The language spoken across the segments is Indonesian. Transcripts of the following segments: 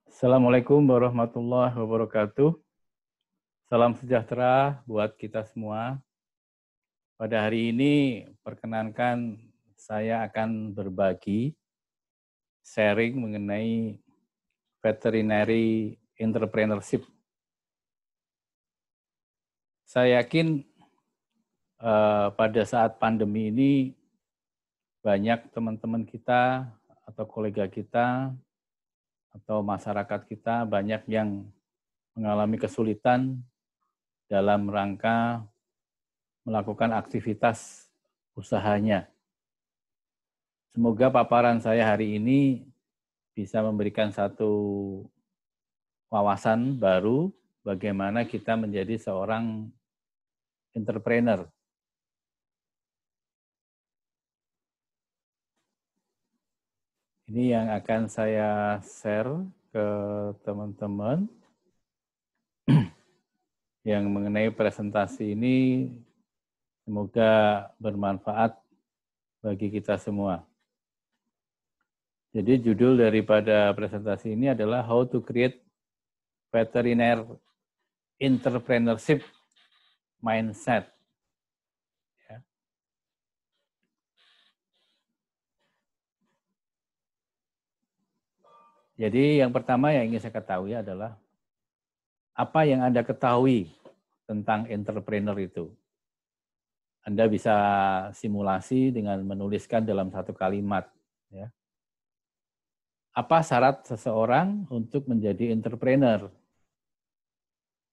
Assalamualaikum warahmatullahi wabarakatuh. Salam sejahtera buat kita semua. Pada hari ini, perkenankan saya akan berbagi, sharing mengenai veterinary entrepreneurship. Saya yakin pada saat pandemi ini banyak teman-teman kita atau kolega kita atau masyarakat kita banyak yang mengalami kesulitan dalam rangka melakukan aktivitas usahanya. Semoga paparan saya hari ini bisa memberikan satu wawasan baru bagaimana kita menjadi seorang entrepreneur. Ini yang akan saya share ke teman-teman yang mengenai presentasi ini, semoga bermanfaat bagi kita semua. Jadi judul daripada presentasi ini adalah How to Create Veterinary Entrepreneurship Mindset. Ya. Jadi yang pertama yang ingin saya ketahui adalah apa yang Anda ketahui tentang entrepreneur itu. Anda bisa simulasi dengan menuliskan dalam satu kalimat. Ya. Apa syarat seseorang untuk menjadi entrepreneur?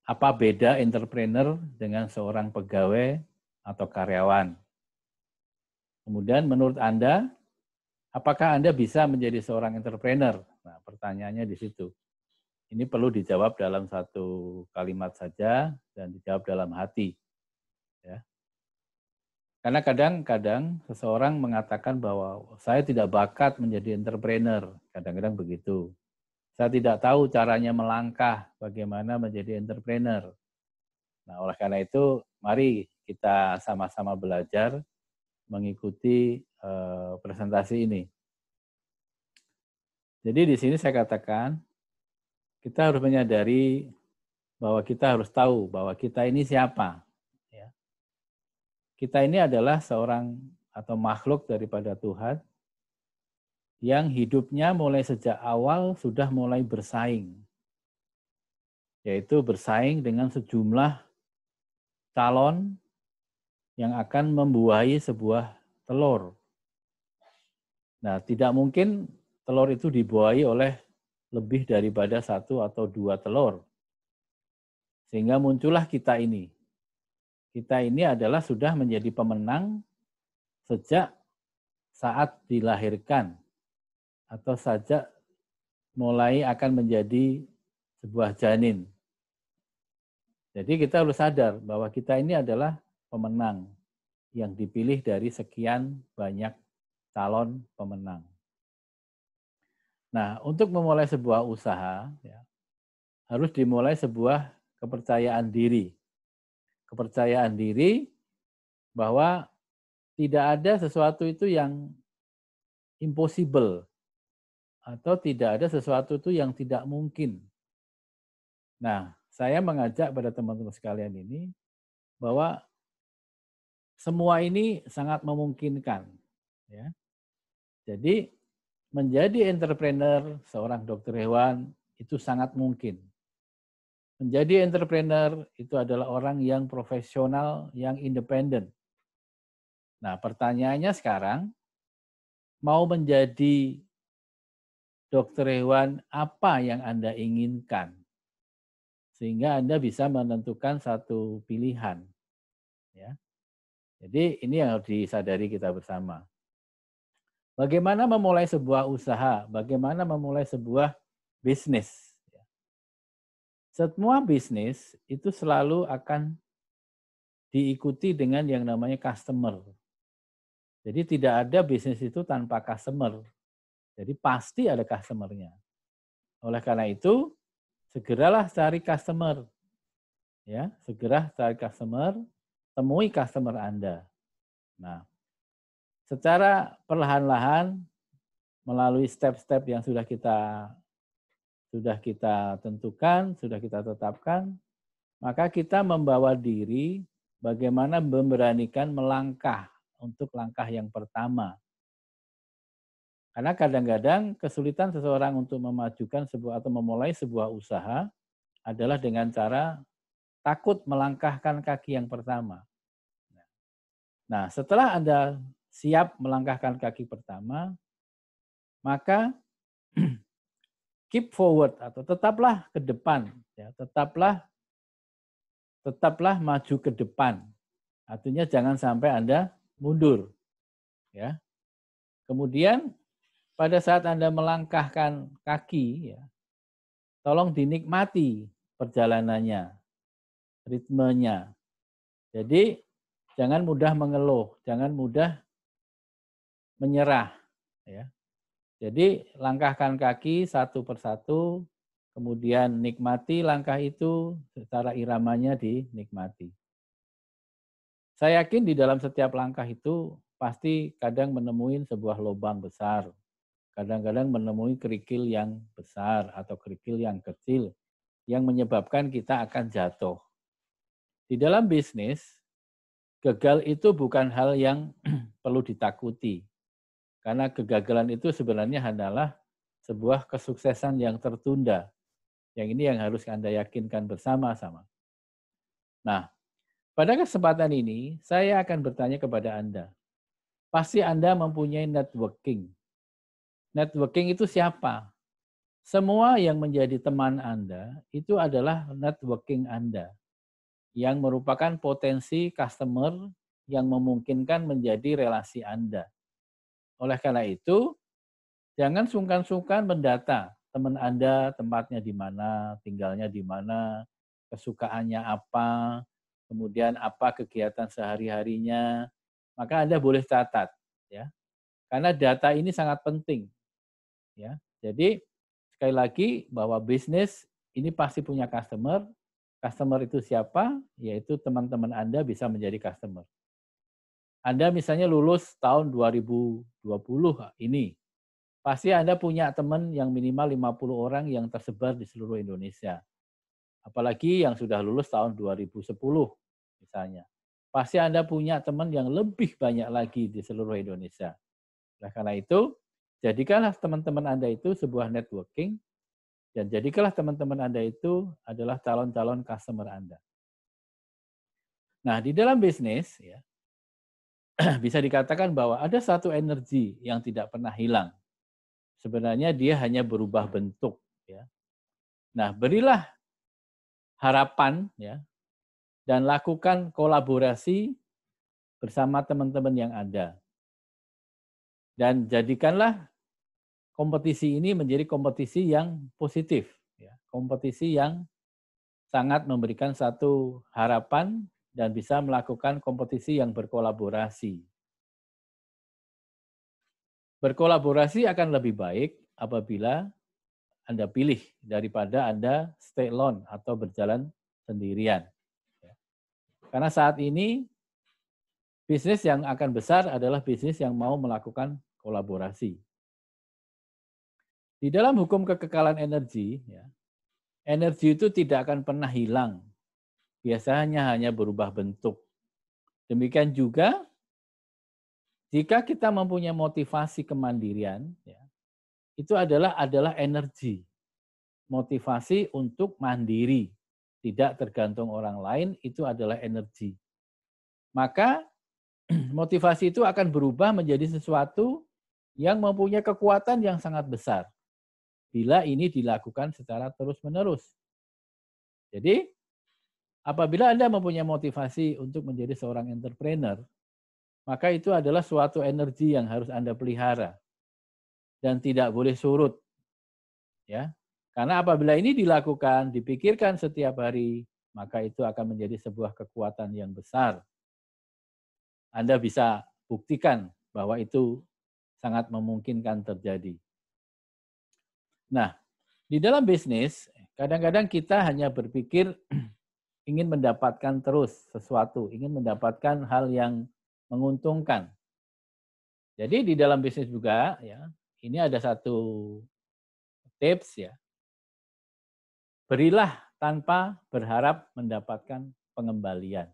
Apa beda entrepreneur dengan seorang pegawai atau karyawan? Kemudian menurut Anda, apakah Anda bisa menjadi seorang entrepreneur? Nah, pertanyaannya di situ. Ini perlu dijawab dalam satu kalimat saja dan dijawab dalam hati. Ya. Karena kadang-kadang seseorang mengatakan bahwa saya tidak bakat menjadi entrepreneur. Kadang-kadang begitu. Saya tidak tahu caranya melangkah bagaimana menjadi entrepreneur. Nah, oleh karena itu, mari kita sama-sama belajar mengikuti presentasi ini. Jadi di sini saya katakan, kita harus menyadari bahwa kita harus tahu bahwa kita ini siapa. Ya. Kita ini adalah seorang atau makhluk daripada Tuhan yang hidupnya mulai sejak awal sudah mulai bersaing. Yaitu bersaing dengan sejumlah calon yang akan membuahi sebuah telur. Nah, tidak mungkin telur itu dibuahi oleh lebih daripada satu atau dua telur. Sehingga muncullah kita ini. Kita ini adalah sudah menjadi pemenang sejak saat dilahirkan atau sejak mulai akan menjadi sebuah janin. Jadi kita harus sadar bahwa kita ini adalah pemenang yang dipilih dari sekian banyak calon pemenang. Nah, untuk memulai sebuah usaha, ya, harus dimulai sebuah kepercayaan diri. Kepercayaan diri bahwa tidak ada sesuatu itu yang impossible atau tidak ada sesuatu itu yang tidak mungkin. Nah, saya mengajak pada teman-teman sekalian ini bahwa semua ini sangat memungkinkan. Ya. Jadi menjadi entrepreneur seorang dokter hewan itu sangat mungkin. Menjadi entrepreneur itu adalah orang yang profesional, yang independen. Nah, pertanyaannya sekarang, mau menjadi dokter hewan apa yang Anda inginkan? Sehingga Anda bisa menentukan satu pilihan. Ya. Jadi ini yang harus disadari kita bersama. Bagaimana memulai sebuah usaha? Bagaimana memulai sebuah bisnis? Semua bisnis itu selalu akan diikuti dengan yang namanya customer. Jadi tidak ada bisnis itu tanpa customer. Jadi pasti ada customer-nya. Oleh karena itu, segeralah cari customer. Ya, segera cari customer, temui customer Anda. Nah, secara perlahan-lahan melalui step-step yang sudah kita sudah kita tentukan, sudah kita tetapkan, maka kita membawa diri bagaimana memberanikan melangkah untuk langkah yang pertama. Karena kadang-kadang kesulitan seseorang untuk memajukan sebuah atau memulai sebuah usaha adalah dengan cara takut melangkahkan kaki yang pertama. Nah, setelah Anda siap melangkahkan kaki pertama, maka keep forward atau tetaplah ke depan, ya, tetaplah maju ke depan. Artinya jangan sampai Anda mundur, ya. Kemudian pada saat Anda melangkahkan kaki, ya, tolong dinikmati perjalanannya, ritmenya. Jadi jangan mudah mengeluh, jangan mudah menyerah, ya. Jadi langkahkan kaki satu persatu, kemudian nikmati langkah itu secara iramanya dinikmati. Saya yakin di dalam setiap langkah itu pasti kadang menemui sebuah lubang besar, kadang-kadang menemui kerikil yang besar atau kerikil yang kecil yang menyebabkan kita akan jatuh. Di dalam bisnis, gagal itu bukan hal yang perlu ditakuti. Karena kegagalan itu sebenarnya adalah sebuah kesuksesan yang tertunda. Yang ini yang harus Anda yakinkan bersama-sama. Nah, pada kesempatan ini saya akan bertanya kepada Anda. Pasti Anda mempunyai networking. Networking itu siapa? Semua yang menjadi teman Anda itu adalah networking Anda yang merupakan potensi customer yang memungkinkan menjadi relasi Anda. Oleh karena itu, jangan sungkan-sungkan mendata teman Anda, tempatnya di mana, tinggalnya di mana, kesukaannya apa, kemudian apa kegiatan sehari-harinya. Maka Anda boleh catat, ya. Karena data ini sangat penting, ya. Jadi sekali lagi bahwa bisnis ini pasti punya customer. Customer itu siapa? Yaitu teman-teman Anda bisa menjadi customer. Anda misalnya lulus tahun 2020 ini, pasti Anda punya teman yang minimal 50 orang yang tersebar di seluruh Indonesia. Apalagi yang sudah lulus tahun 2010 misalnya. Pasti Anda punya teman yang lebih banyak lagi di seluruh Indonesia. Nah, karena itu, jadikanlah teman-teman Anda itu sebuah networking, dan jadikanlah teman-teman Anda itu adalah calon-calon customer Anda. Nah, di dalam bisnis, ya, bisa dikatakan bahwa ada satu energi yang tidak pernah hilang. Sebenarnya dia hanya berubah bentuk, ya. Nah, berilah harapan, ya, dan lakukan kolaborasi bersama teman-teman yang ada. Dan jadikanlah kompetisi ini menjadi kompetisi yang positif, ya. Kompetisi yang sangat memberikan satu harapan dan bisa melakukan kompetisi yang berkolaborasi. Berkolaborasi akan lebih baik apabila Anda pilih daripada Anda stay alone atau berjalan sendirian. Karena saat ini bisnis yang akan besar adalah bisnis yang mau melakukan kolaborasi. Di dalam hukum kekekalan energi, ya, energi itu tidak akan pernah hilang. Biasanya hanya berubah bentuk. Demikian juga jika kita mempunyai motivasi kemandirian, ya, itu adalah energi. Motivasi untuk mandiri, tidak tergantung orang lain, itu adalah energi. Maka motivasi itu akan berubah menjadi sesuatu yang mempunyai kekuatan yang sangat besar bila ini dilakukan secara terus-menerus. Jadi, apabila Anda mempunyai motivasi untuk menjadi seorang entrepreneur, maka itu adalah suatu energi yang harus Anda pelihara dan tidak boleh surut. Ya. Karena apabila ini dilakukan, dipikirkan setiap hari, maka itu akan menjadi sebuah kekuatan yang besar. Anda bisa buktikan bahwa itu sangat memungkinkan terjadi. Nah, di dalam bisnis, kadang-kadang kita hanya berpikir ingin mendapatkan terus sesuatu, ingin mendapatkan hal yang menguntungkan. Jadi di dalam bisnis juga, ya, ini ada satu tips, ya. berilah tanpa berharap mendapatkan pengembalian.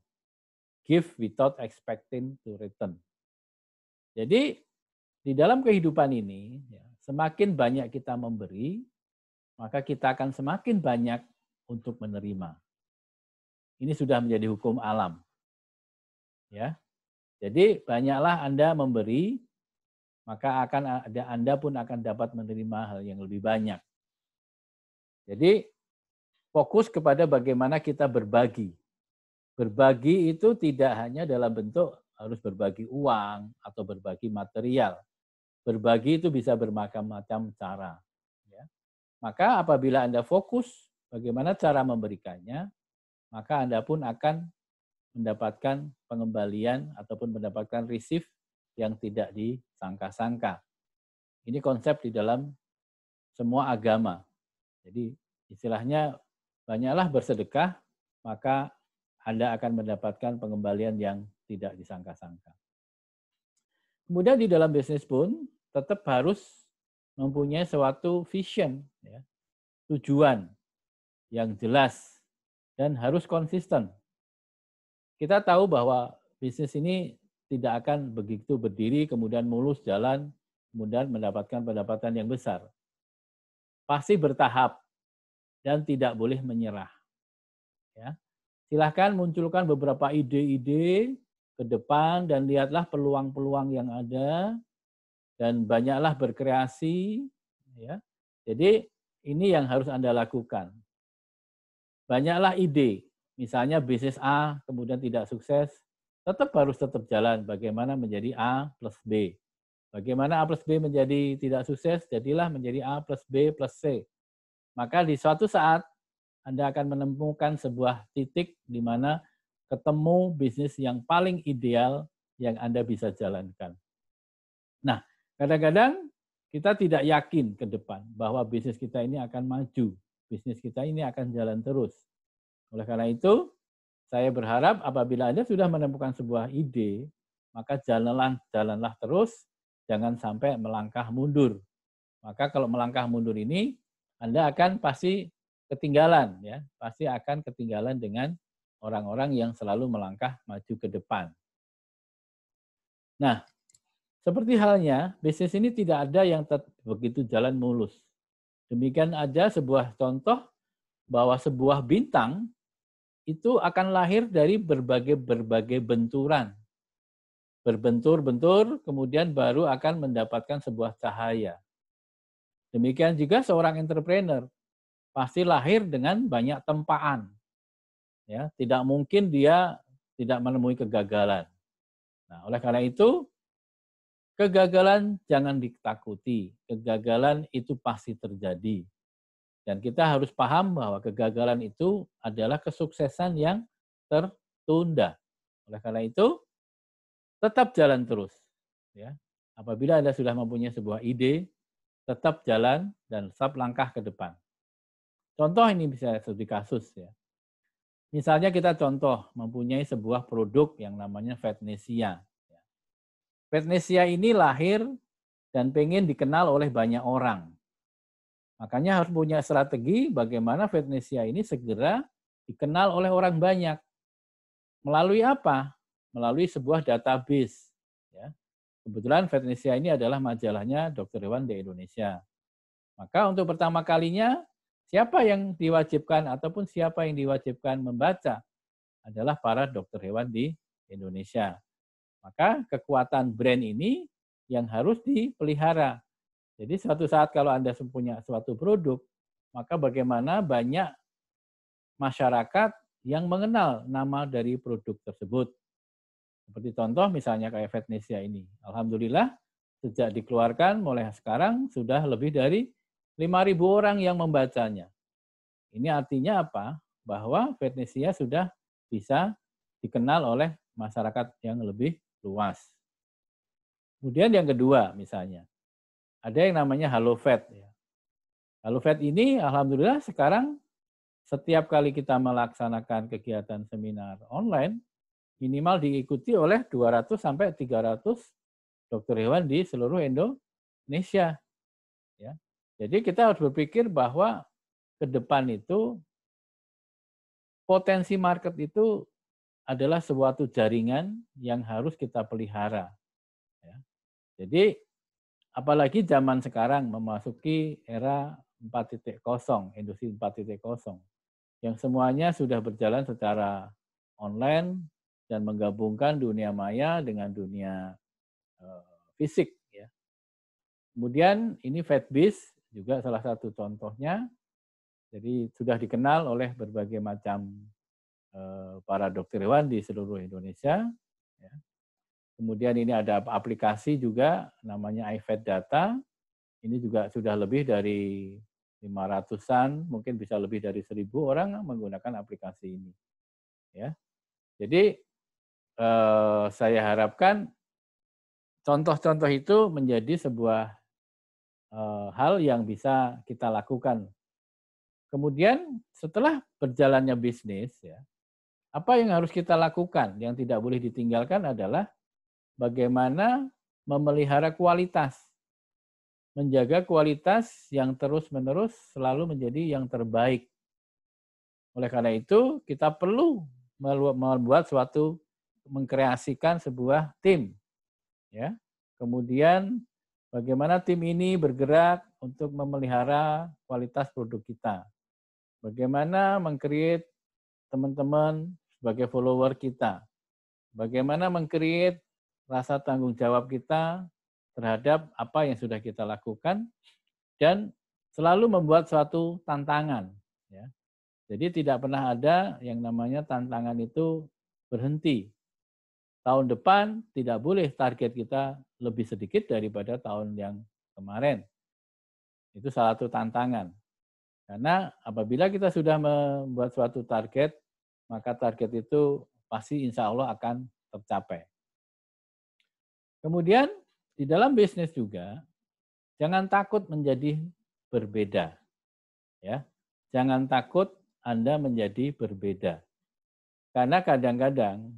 Give without expecting to return. Jadi di dalam kehidupan ini, ya, semakin banyak kita memberi, maka kita akan semakin banyak untuk menerima. Ini sudah menjadi hukum alam. Ya. Jadi banyaklah Anda memberi, maka Anda pun akan dapat menerima hal yang lebih banyak. Jadi fokus kepada bagaimana kita berbagi. Berbagi itu tidak hanya dalam bentuk harus berbagi uang atau berbagi material. Berbagi itu bisa bermacam-macam cara. Ya. Maka apabila Anda fokus bagaimana cara memberikannya, maka Anda pun akan mendapatkan pengembalian ataupun mendapatkan receive yang tidak disangka-sangka. Ini konsep di dalam semua agama. Jadi istilahnya banyaklah bersedekah, maka Anda akan mendapatkan pengembalian yang tidak disangka-sangka. Kemudian di dalam bisnis pun tetap harus mempunyai suatu vision, ya, tujuan yang jelas dan harus konsisten. Kita tahu bahwa bisnis ini tidak akan begitu berdiri kemudian mulus jalan, kemudian mendapatkan pendapatan yang besar. Pasti bertahap dan tidak boleh menyerah. Ya. Silahkan munculkan beberapa ide-ide ke depan dan lihatlah peluang-peluang yang ada dan banyaklah berkreasi. Ya. Jadi ini yang harus Anda lakukan. Banyaklah ide, misalnya bisnis A kemudian tidak sukses, harus tetap jalan bagaimana menjadi A plus B. Bagaimana A plus B menjadi tidak sukses, jadilah menjadi A plus B plus C. Maka di suatu saat Anda akan menemukan sebuah titik di mana ketemu bisnis yang paling ideal yang Anda bisa jalankan. Nah, kadang-kadang kita tidak yakin ke depan bahwa bisnis kita ini akan maju, bisnis kita ini akan jalan terus. Oleh karena itu, saya berharap apabila Anda sudah menemukan sebuah ide, maka jalanlah terus, jangan sampai melangkah mundur. Maka kalau melangkah mundur ini, Anda akan pasti ketinggalan, ya, pasti akan ketinggalan dengan orang-orang yang selalu melangkah maju ke depan. Nah, seperti halnya bisnis ini tidak ada yang begitu jalan mulus. Demikian aja sebuah contoh bahwa sebuah bintang itu akan lahir dari berbagai benturan. Berbentur-bentur, kemudian baru akan mendapatkan sebuah cahaya. Demikian juga seorang entrepreneur pasti lahir dengan banyak tempaan. Ya, tidak mungkin dia tidak menemui kegagalan. Nah, oleh karena itu, kegagalan jangan ditakuti. Kegagalan itu pasti terjadi. Dan kita harus paham bahwa kegagalan itu adalah kesuksesan yang tertunda. Oleh karena itu, tetap jalan terus. Ya. Apabila Anda sudah mempunyai sebuah ide, tetap jalan dan tetap langkah ke depan. Contoh ini bisa studi kasus, ya. Misalnya kita contoh mempunyai sebuah produk yang namanya Vetnesia. Vetnesia ini lahir dan pengen dikenal oleh banyak orang. Makanya harus punya strategi bagaimana Vetnesia ini segera dikenal oleh orang banyak. Melalui apa? Melalui sebuah database. Ya. Kebetulan Vetnesia ini adalah majalahnya dokter hewan di Indonesia. Maka untuk pertama kalinya, siapa yang diwajibkan ataupun siapa yang diwajibkan membaca adalah para dokter hewan di Indonesia. Maka kekuatan brand ini yang harus dipelihara. Jadi suatu saat kalau Anda punya suatu produk, maka bagaimana banyak masyarakat yang mengenal nama dari produk tersebut. Seperti contoh misalnya kayak Vetnesia ini. Alhamdulillah sejak dikeluarkan mulai sekarang sudah lebih dari 5.000 orang yang membacanya. Ini artinya apa? Bahwa Vetnesia sudah bisa dikenal oleh masyarakat yang lebih luas. Kemudian yang kedua misalnya, ada yang namanya HaloVet. HaloVet ini alhamdulillah sekarang setiap kali kita melaksanakan kegiatan seminar online, minimal diikuti oleh 200 sampai 300 dokter hewan di seluruh Indonesia. Ya. Jadi kita harus berpikir bahwa ke depan itu potensi market itu adalah suatu jaringan yang harus kita pelihara. Ya. Jadi apalagi zaman sekarang memasuki era 4.0, industri 4.0, yang semuanya sudah berjalan secara online dan menggabungkan dunia maya dengan dunia fisik. Ya. Kemudian ini FedBiz juga salah satu contohnya. Jadi sudah dikenal oleh berbagai macam para dokter hewan di seluruh Indonesia. Ya. Kemudian ini ada aplikasi juga namanya iVet Data. Ini juga sudah lebih dari 500-an, mungkin bisa lebih dari 1.000 orang menggunakan aplikasi ini. Ya. Jadi saya harapkan contoh-contoh itu menjadi sebuah hal yang bisa kita lakukan. Kemudian setelah berjalannya bisnis, ya, apa yang harus kita lakukan? Yang tidak boleh ditinggalkan adalah bagaimana memelihara kualitas. Menjaga kualitas yang terus-menerus selalu menjadi yang terbaik. Oleh karena itu, kita perlu membuat mengkreasikan sebuah tim. Ya. Kemudian bagaimana tim ini bergerak untuk memelihara kualitas produk kita. Bagaimana meng-create teman-teman sebagai follower kita. Bagaimana meng-create rasa tanggung jawab kita terhadap apa yang sudah kita lakukan dan selalu membuat suatu tantangan. Ya. Jadi tidak pernah ada yang namanya tantangan itu berhenti. Tahun depan tidak boleh target kita lebih sedikit daripada tahun yang kemarin. Itu salah satu tantangan. Karena apabila kita sudah membuat suatu target, maka target itu pasti insya Allah akan tercapai. Kemudian di dalam bisnis juga, jangan takut menjadi berbeda. Ya, jangan takut Anda menjadi berbeda. Karena kadang-kadang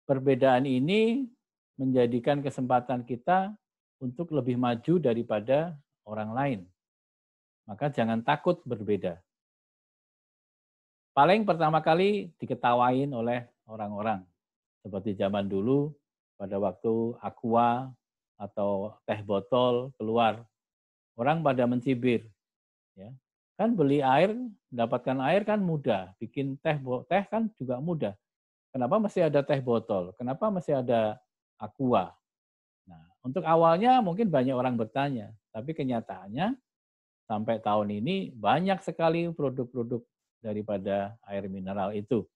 perbedaan ini menjadikan kesempatan kita untuk lebih maju daripada orang lain. Maka jangan takut berbeda. Paling pertama kali diketawain oleh orang-orang. Seperti zaman dulu pada waktu Aqua atau teh botol keluar. Orang pada mencibir. Ya. Kan beli air, mendapatkan air kan mudah. Bikin teh kan juga mudah. Kenapa masih ada teh botol? Kenapa masih ada Aqua? Nah, untuk awalnya mungkin banyak orang bertanya. Tapi kenyataannya sampai tahun ini banyak sekali produk-produk daripada air mineral itu.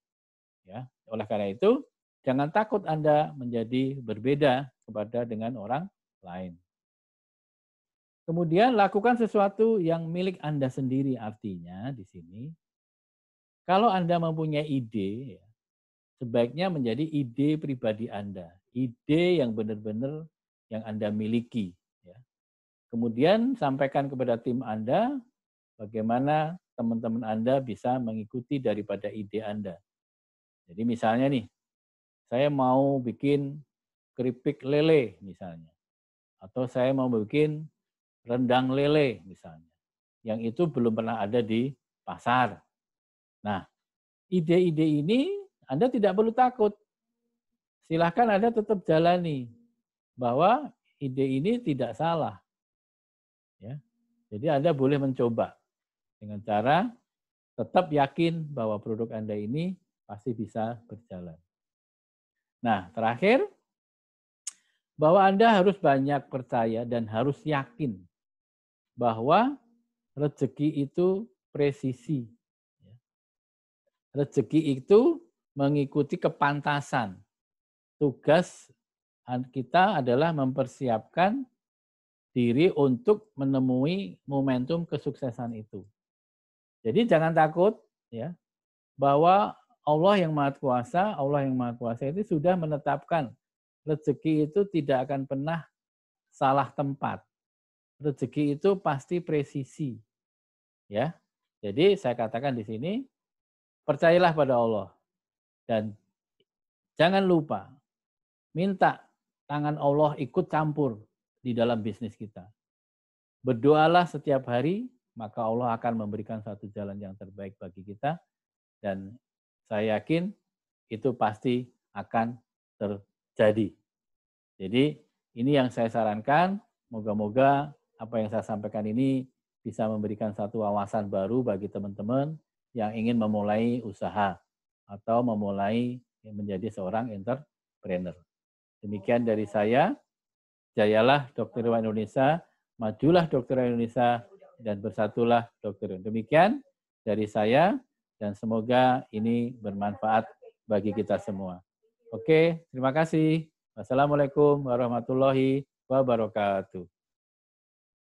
Ya, oleh karena itu, jangan takut Anda menjadi berbeda kepada dengan orang lain. Kemudian lakukan sesuatu yang milik Anda sendiri, artinya di sini kalau Anda mempunyai ide, sebaiknya menjadi ide pribadi Anda, ide yang benar-benar yang Anda miliki. Ya. Kemudian sampaikan kepada tim Anda bagaimana teman-teman Anda bisa mengikuti daripada ide Anda. Jadi misalnya nih, saya mau bikin keripik lele misalnya, atau saya mau bikin rendang lele misalnya, yang itu belum pernah ada di pasar. Nah, ide-ide ini Anda tidak perlu takut. Silahkan Anda tetap jalani, bahwa ide ini tidak salah. Ya. Jadi Anda boleh mencoba dengan cara tetap yakin bahwa produk Anda ini pasti bisa berjalan. Nah, terakhir, bahwa Anda harus banyak percaya dan harus yakin bahwa rezeki itu presisi. Rezeki itu mengikuti kepantasan. Tugas kita adalah mempersiapkan diri untuk menemui momentum kesuksesan itu. Jadi jangan takut ya bahwa Allah yang Maha Kuasa itu sudah menetapkan rezeki itu tidak akan pernah salah tempat. Rezeki itu pasti presisi. Ya. Jadi saya katakan di sini, percayalah pada Allah dan jangan lupa minta tangan Allah ikut campur di dalam bisnis kita. Berdoalah setiap hari, maka Allah akan memberikan satu jalan yang terbaik bagi kita dan saya yakin itu pasti akan terjadi. Jadi ini yang saya sarankan, moga-moga apa yang saya sampaikan ini bisa memberikan satu wawasan baru bagi teman-teman yang ingin memulai usaha atau memulai menjadi seorang entrepreneur. Demikian dari saya, jayalah dokter hewan Indonesia, majulah dokter hewan Indonesia, dan bersatulah dokter. Demikian dari saya, dan semoga ini bermanfaat bagi kita semua. Oke, terima kasih. Wassalamualaikum warahmatullahi wabarakatuh.